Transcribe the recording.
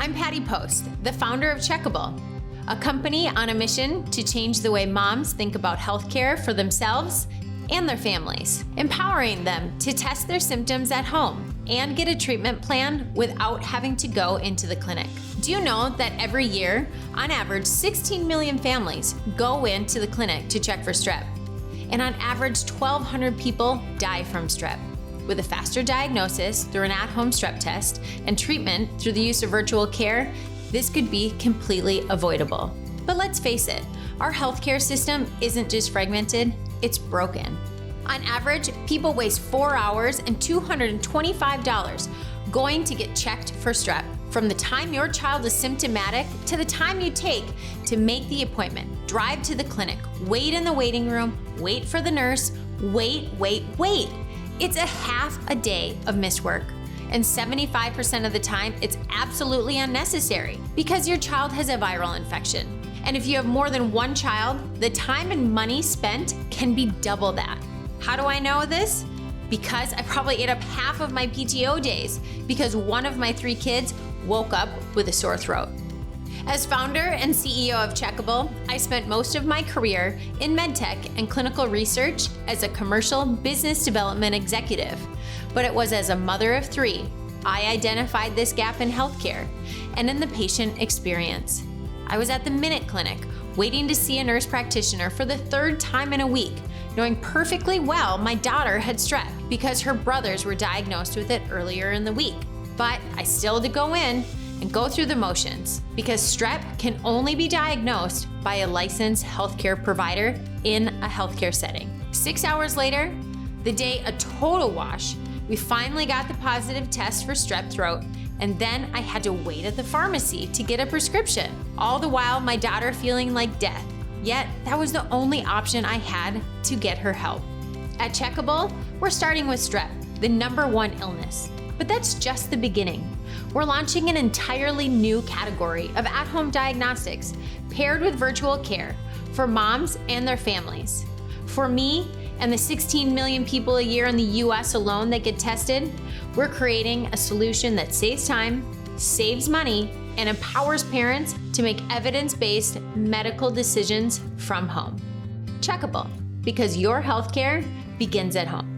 I'm Patty Post, the founder of Checkable, a company on a mission to change the way moms think about healthcare for themselves and their families, empowering them to test their symptoms at home and get a treatment plan without having to go into the clinic. Do you know that every year, on average, 16 million families go into the clinic to check for strep? And on average, 1,200 people die from strep. With a faster diagnosis through an at-home strep test and treatment through the use of virtual care, this could be completely avoidable. But let's face it, our healthcare system isn't just fragmented, it's broken. On average, people waste 4 hours and $225 going to get checked for strep, from the time your child is symptomatic to the time you take to make the appointment, drive to the clinic, wait in the waiting room, wait for the nurse, wait. It's a half a day of missed work. And 75% of the time, it's absolutely unnecessary because your child has a viral infection. And if you have more than one child, the time and money spent can be double that. How do I know this? Because I probably ate up half of my PTO days because one of my 3 kids woke up with a sore throat. As founder and CEO of Checkable, I spent most of my career in medtech and clinical research as a commercial business development executive. But it was as a mother of 3, I identified this gap in healthcare and in the patient experience. I was at the Minute Clinic, waiting to see a nurse practitioner for the 3rd time in a week, knowing perfectly well my daughter had strep because her brothers were diagnosed with it earlier in the week. But I still had to go in and go through the motions because strep can only be diagnosed by a licensed healthcare provider in a healthcare setting. 6 hours later, the day a total wash, we finally got the positive test for strep throat, and then I had to wait at the pharmacy to get a prescription, all the while my daughter feeling like death. Yet that was the only option I had to get her help. At Checkable, we're starting with strep, the #1 illness. But that's just the beginning. We're launching an entirely new category of at-home diagnostics paired with virtual care for moms and their families. For me and the 16 million people a year in the US alone that get tested, we're creating a solution that saves time, saves money, and empowers parents to make evidence-based medical decisions from home. Checkable, because your healthcare begins at home.